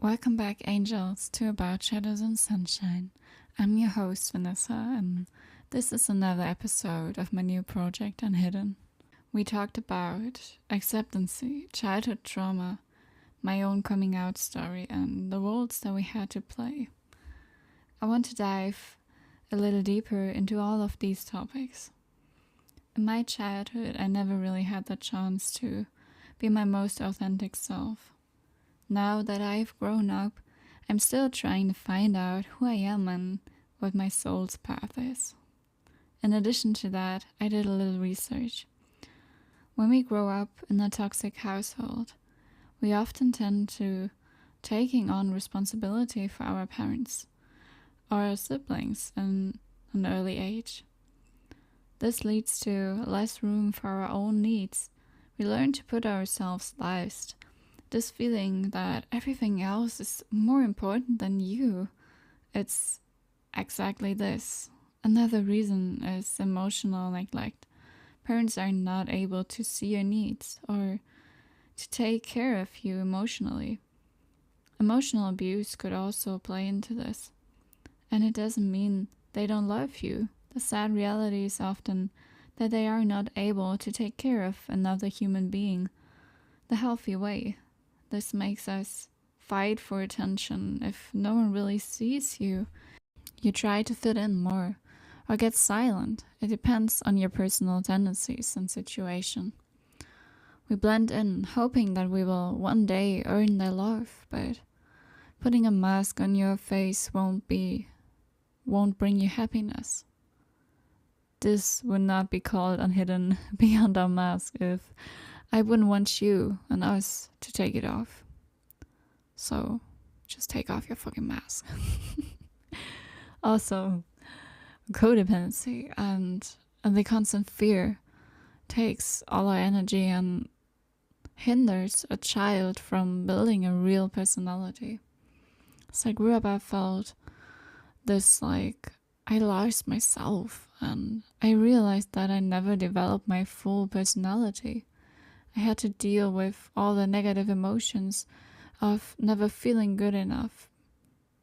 Welcome back, angels, to About Shadows and Sunshine. I'm your host, Vanessa, and this is another episode of my new project, UNHIDDEN. We talked about acceptance, childhood trauma, my own coming out story, and the roles that we had to play. I want to dive a little deeper into all of these topics. In my childhood, I never really had the chance to be my most authentic self. Now that I've grown up, I'm still trying to find out who I am and what my soul's path is. In addition to that, I did a little research. When we grow up in a toxic household, we often tend to taking on responsibility for our parents or our siblings in an early age. This leads to less room for our own needs. We learn to put ourselves last. This feeling that everything else is more important than you. It's exactly this. Another reason is emotional neglect. Parents are not able to see your needs or to take care of you emotionally. Emotional abuse could also play into this. And it doesn't mean they don't love you. The sad reality is often that they are not able to take care of another human being the healthy way. This makes us fight for attention. If no one really sees you, you try to fit in more or get silent. It depends on your personal tendencies and situation. We blend in, hoping that we will one day earn their love, but putting a mask on your face won't bring you happiness. This would not be called UNHIDDEN beyond our mask if I wouldn't want you and us to take it off. So, just take off your fucking mask. Also, codependency and the constant fear takes all our energy and hinders a child from building a real personality. As I grew up, I felt this I lost myself, and I realized that I never developed my full personality. I had to deal with all the negative emotions of never feeling good enough.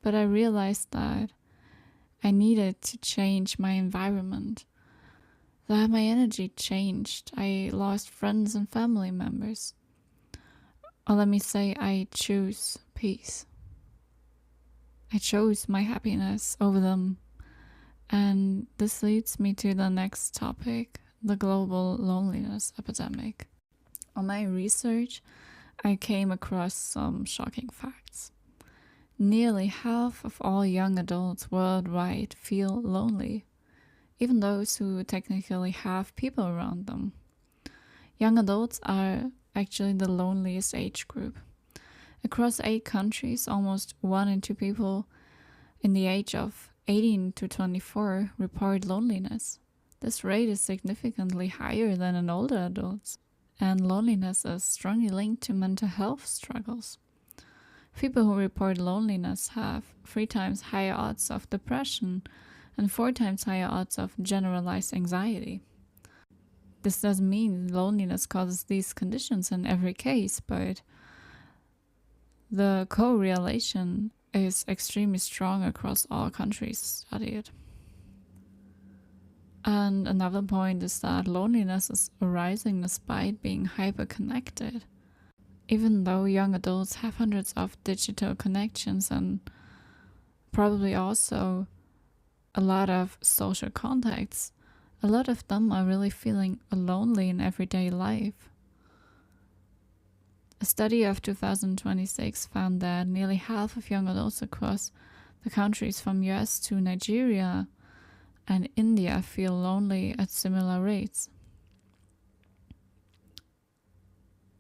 But I realized that I needed to change my environment, that my energy changed. I lost friends and family members. Or let me say, I choose peace. I chose my happiness over them. And this leads me to the next topic, the global loneliness epidemic. On my research, I came across some shocking facts. Nearly half of all young adults worldwide feel lonely, even those who technically have people around them. Young adults are actually the loneliest age group. Across 8 countries, almost 1 in 2 people in the age of 18 to 24 report loneliness. This rate is significantly higher than in older adults. And loneliness is strongly linked to mental health struggles. People who report loneliness have 3 times higher odds of depression and 4 times higher odds of generalized anxiety. This doesn't mean loneliness causes these conditions in every case, but the correlation is extremely strong across all countries studied. And another point is that loneliness is arising despite being hyper-connected. Even though young adults have hundreds of digital connections and probably also a lot of social contacts, a lot of them are really feeling lonely in everyday life. A study of 2026 found that nearly half of young adults across the countries from US to Nigeria and India feel lonely at similar rates.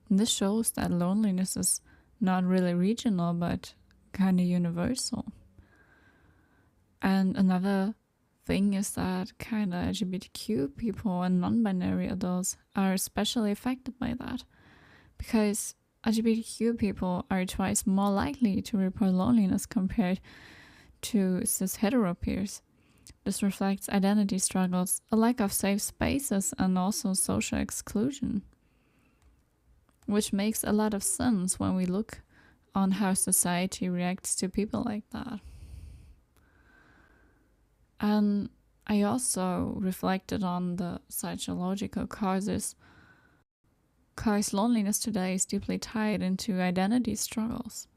This shows that loneliness is not really regional, but kind of universal. And another thing is that kind of LGBTQ people and non-binary adults are especially affected by that, because LGBTQ people are twice more likely to report loneliness compared to cis hetero peers. This reflects identity struggles, a lack of safe spaces, and also social exclusion, which makes a lot of sense when we look on how society reacts to people like that. And I also reflected on the psychological causes, because loneliness today is deeply tied into identity struggles.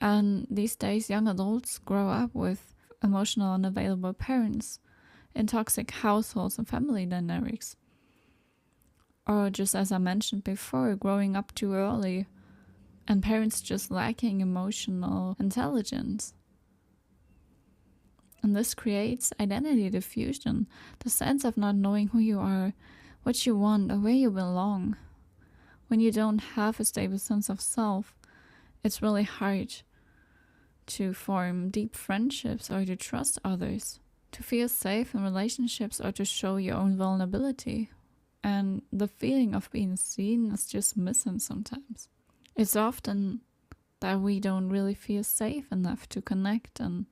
And these days, young adults grow up with emotional unavailable parents in toxic households and family dynamics. Or just as I mentioned before, growing up too early and parents just lacking emotional intelligence. And this creates identity diffusion, the sense of not knowing who you are, what you want, or where you belong. When you don't have a stable sense of self, it's really hard to form deep friendships or to trust others, to feel safe in relationships or to show your own vulnerability. And the feeling of being seen is just missing sometimes. It's often that we don't really feel safe enough to connect, and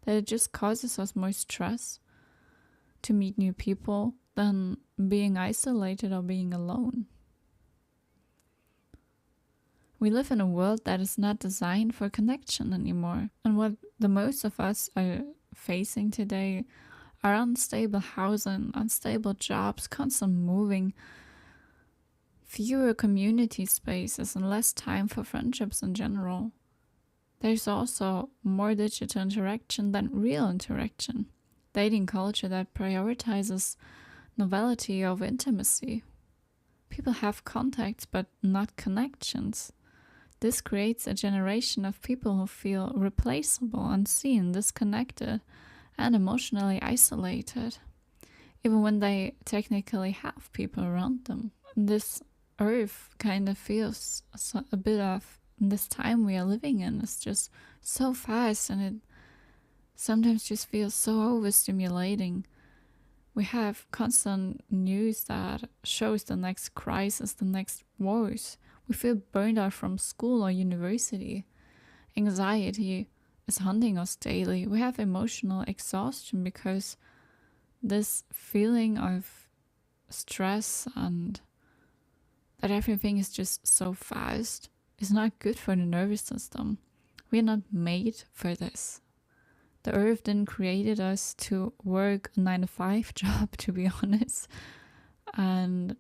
that it just causes us more stress to meet new people than being isolated or being alone. We live in a world that is not designed for connection anymore. And what the most of us are facing today are unstable housing, unstable jobs, constant moving, fewer community spaces, and less time for friendships in general. There's also more digital interaction than real interaction. Dating culture that prioritizes novelty over intimacy. People have contacts but not connections. This creates a generation of people who feel replaceable, unseen, disconnected, and emotionally isolated, even when they technically have people around them. This earth kind of feels a bit of this time we are living in is just so fast, and it sometimes just feels so overstimulating. We have constant news that shows the next crisis, the next wars. We feel burned out from school or university. Anxiety is haunting us daily. We have emotional exhaustion because this feeling of stress and that everything is just so fast is not good for the nervous system. We are not made for this. The earth didn't create us to work a 9-to-5 job, to be honest. And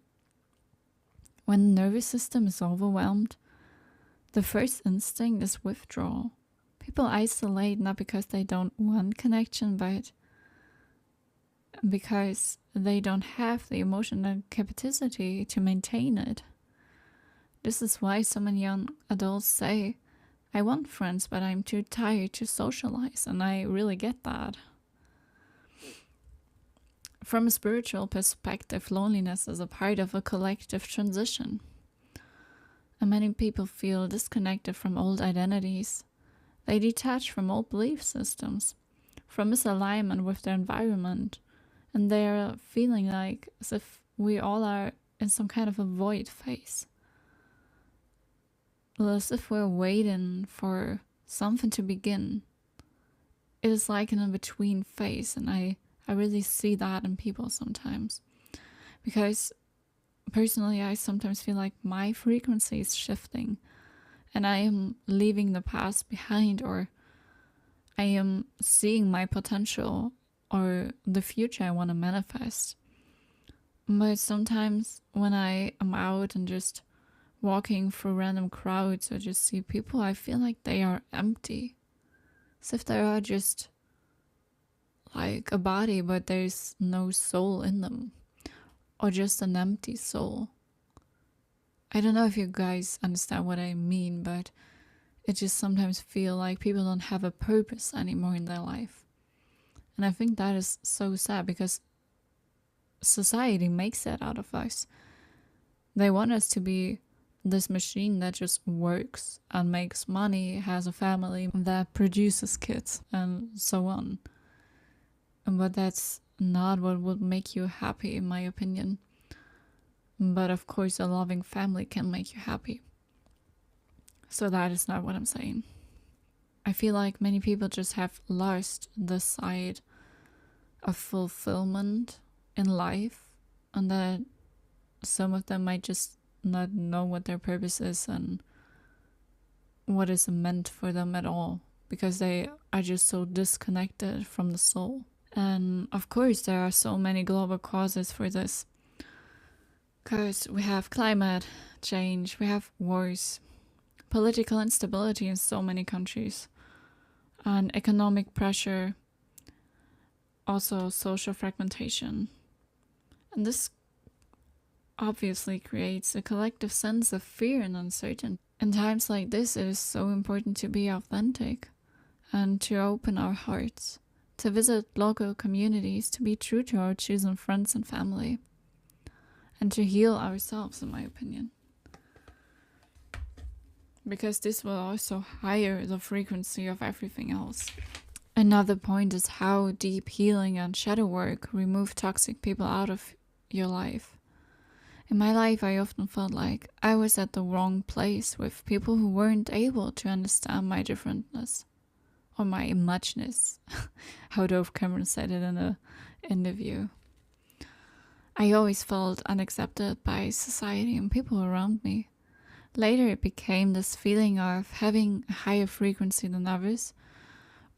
when the nervous system is overwhelmed, the first instinct is withdrawal. People isolate not because they don't want connection, but because they don't have the emotional capacity to maintain it. This is why so many young adults say, I want friends, but I'm too tired to socialize, and I really get that. From a spiritual perspective, loneliness is a part of a collective transition. And many people feel disconnected from old identities. They detach from old belief systems, from misalignment with their environment, and they are feeling like as if we all are in some kind of a void phase. As if we're waiting for something to begin. It is like an in-between phase, and I really see that in people sometimes. Because personally, I sometimes feel like my frequency is shifting, and I am leaving the past behind, or I am seeing my potential or the future I want to manifest. But sometimes when I am out and just walking through random crowds or just see people, I feel like they are empty. As if they are just like a body, but there's no soul in them. Or just an empty soul. I don't know if you guys understand what I mean, but it just sometimes feel like people don't have a purpose anymore in their life. And I think that is so sad, because society makes that out of us. They want us to be this machine that just works and makes money, has a family, that produces kids, and so on. But that's not what would make you happy, in my opinion. But of course, a loving family can make you happy. So that is not what I'm saying. I feel like many people just have lost the side of fulfillment in life, and that some of them might just not know what their purpose is, and what is meant for them at all, because they are just so disconnected from the soul. And of course, there are so many global causes for this, because we have climate change, we have wars, political instability in so many countries, and economic pressure, also social fragmentation. And this obviously creates a collective sense of fear and uncertainty. In times like this, it is so important to be authentic and to open our hearts, to visit local communities, to be true to our chosen friends and family, and to heal ourselves, in my opinion. Because this will also higher the frequency of everything else. Another point is how deep healing and shadow work remove toxic people out of your life. In my life, I often felt like I was at the wrong place with people who weren't able to understand my differentness or my muchness, how Dove Cameron said it in an interview. I always felt unaccepted by society and people around me. Later, it became this feeling of having a higher frequency than others,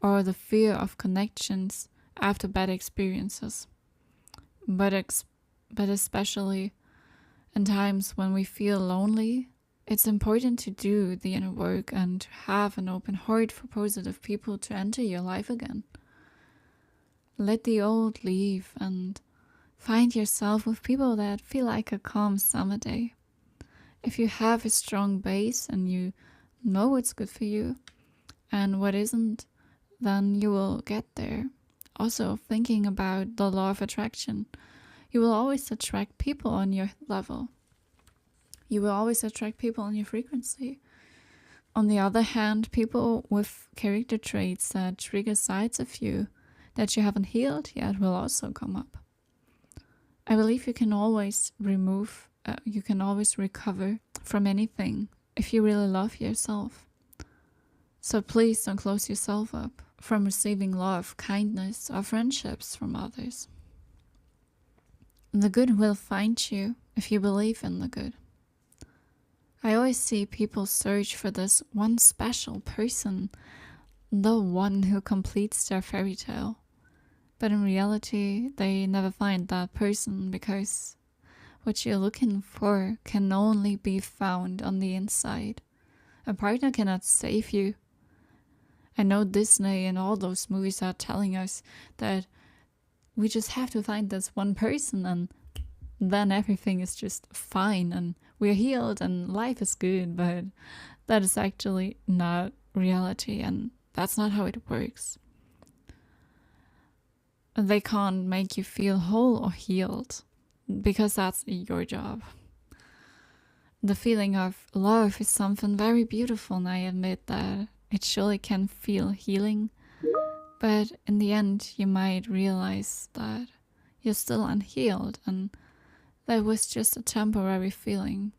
or the fear of connections after bad experiences. But especially in times when we feel lonely, it's important to do the inner work and to have an open heart for positive people to enter your life again. Let the old leave and find yourself with people that feel like a calm summer day. If you have a strong base and you know what's good for you and what isn't, then you will get there. Also, thinking about the law of attraction, you will always attract people on your level. You will always attract people on your frequency. On the other hand, people with character traits that trigger sides of you that you haven't healed yet will also come up. I believe you can always recover from anything if you really love yourself. So please don't close yourself up from receiving love, kindness, or friendships from others. The good will find you if you believe in the good. I always see people search for this one special person, the one who completes their fairy tale. But in reality, they never find that person because what you're looking for can only be found on the inside. A partner cannot save you. I know Disney and all those movies are telling us that we just have to find this one person and then everything is just fine and we're healed and life is good, but that is actually not reality and that's not how it works. They can't make you feel whole or healed because that's your job. The feeling of love is something very beautiful, and I admit that it surely can feel healing, but in the end you might realize that you're still unhealed and that was just a temporary feeling.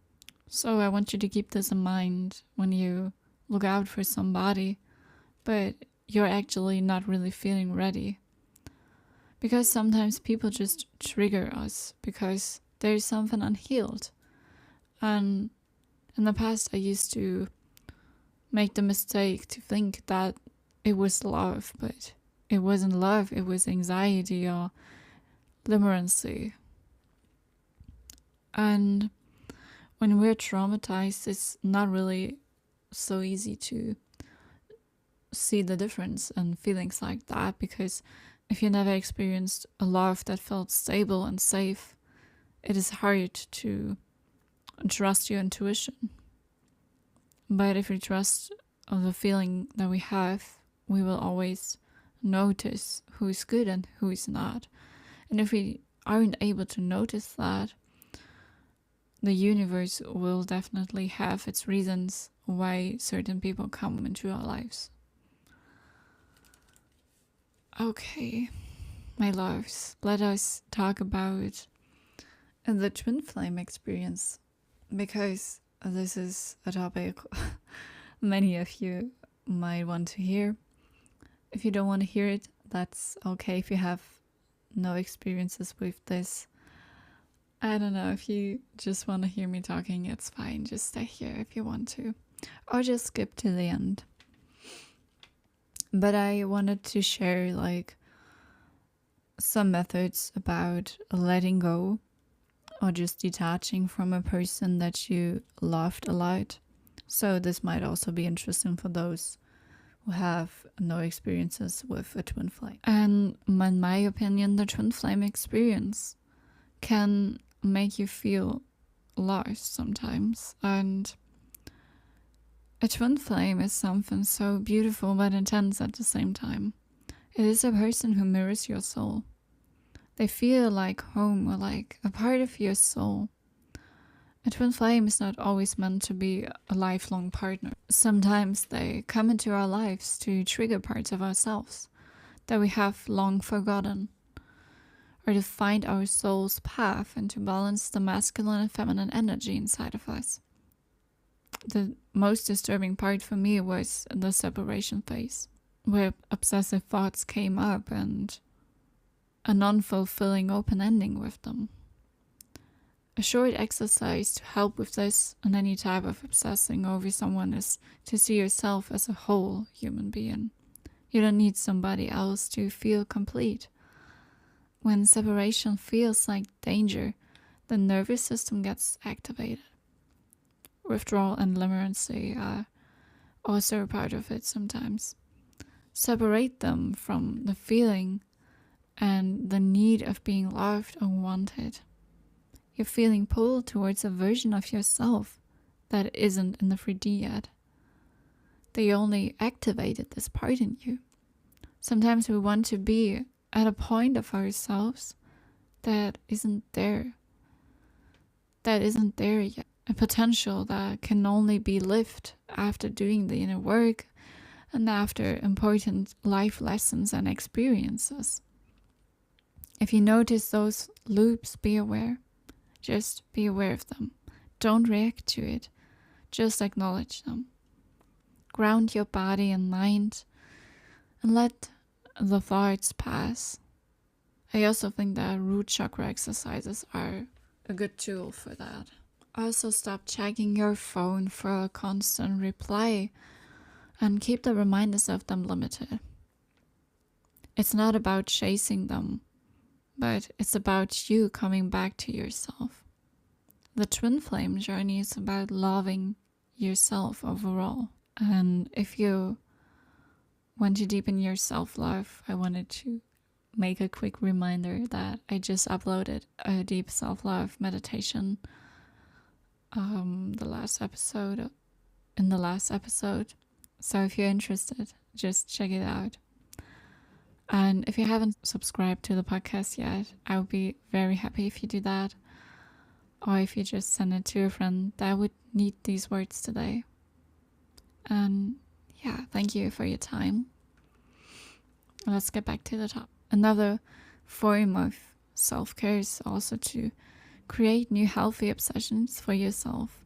So I want you to keep this in mind when you look out for somebody, but you're actually not really feeling ready. Because sometimes people just trigger us because there's something unhealed. And in the past I used to make the mistake to think that it was love, but it wasn't love, it was anxiety or limerancy. And when we're traumatized, it's not really so easy to see the difference and feelings like that, because if you never experienced a love that felt stable and safe, it is hard to trust your intuition. But if we trust the feeling that we have, we will always notice who is good and who is not. And if we aren't able to notice that, the universe will definitely have its reasons why certain people come into our lives. Okay, my loves, let us talk about the twin flame experience, because this is a topic many of you might want to hear. If you don't want to hear it, that's okay. If you have no experiences with this, I don't know, if you just want to hear me talking, it's fine. Just stay here if you want to. or just skip to the end. But I wanted to share some methods about letting go or just detaching from a person that you loved a lot. So this might also be interesting for those who have no experiences with a twin flame. And in my opinion, the twin flame experience can make you feel lost sometimes. And a twin flame is something so beautiful but intense at the same time. It is a person who mirrors your soul. They feel like home or like a part of your soul. A twin flame is not always meant to be a lifelong partner. Sometimes they come into our lives to trigger parts of ourselves that we have long forgotten, or to find our soul's path and to balance the masculine and feminine energy inside of us. The most disturbing part for me was the separation phase, where obsessive thoughts came up and a non-fulfilling open ending with them. A short exercise to help with this and any type of obsessing over someone is to see yourself as a whole human being. You don't need somebody else to feel complete. When separation feels like danger, the nervous system gets activated. Withdrawal and limerancy are also a part of it sometimes. Separate them from the feeling and the need of being loved or wanted. You're feeling pulled towards a version of yourself that isn't in the 3D yet. They only activated this part in you. Sometimes we want to be at a point of ourselves that isn't there. That isn't there yet. A potential that can only be lived after doing the inner work and after important life lessons and experiences. If you notice those loops, be aware. Just be aware of them. Don't react to it. Just acknowledge them. Ground your body and mind and let the thoughts pass. I also think that root chakra exercises are a good tool for that. Also, stop checking your phone for a constant reply and keep the reminders of them limited. It's not about chasing them, but it's about you coming back to yourself. The twin flame journey is about loving yourself overall. And if you want to deepen your self-love, I wanted to make a quick reminder that I just uploaded a deep self-love meditation in the last episode. So if you're interested, just check it out. And if you haven't subscribed to the podcast yet, I would be very happy if you do that. Or if you just send it to a friend that would need these words today. And yeah, thank you for your time. Let's get back to the top. Another form of self-care is also to create new healthy obsessions for yourself.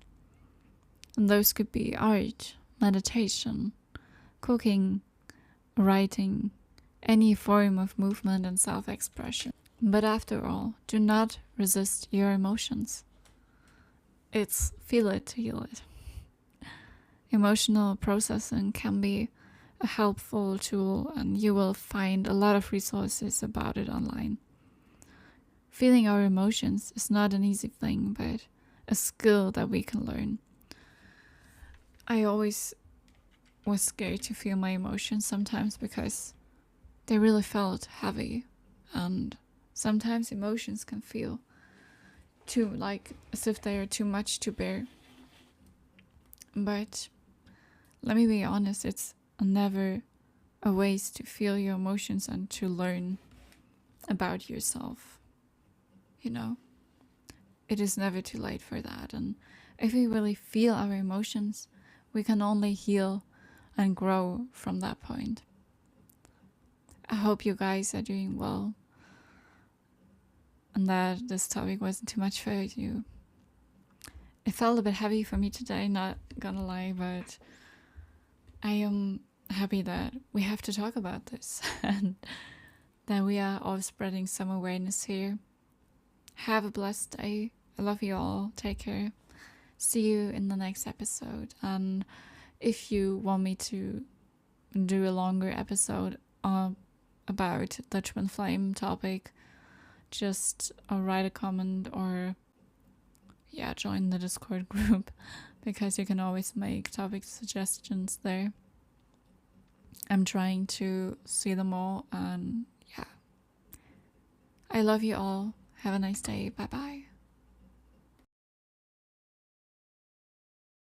And those could be art, meditation, cooking, writing, any form of movement and self-expression. But after all, do not resist your emotions. It's feel it to heal it. Emotional processing can be a helpful tool, and you will find a lot of resources about it online. Feeling our emotions is not an easy thing, but a skill that we can learn. I always was scared to feel my emotions sometimes because they really felt heavy, and sometimes emotions can feel as if they are too much to bear. But let me be honest, it's never a waste to feel your emotions and to learn about yourself. It is never too late for that. And if we really feel our emotions, we can only heal and grow from that point. I hope you guys are doing well and that this topic wasn't too much for you. It felt a bit heavy for me today, not gonna lie, but I am happy that we have to talk about this and that we are all spreading some awareness here. Have a blessed day. I love you all. Take care. see you in the next episode. And if you want me to do a longer episode about the twin flame topic, just write a comment or join the Discord group, because you can always make topic suggestions there. I'm trying to see them all, and I love you all. Have a nice day. Bye bye.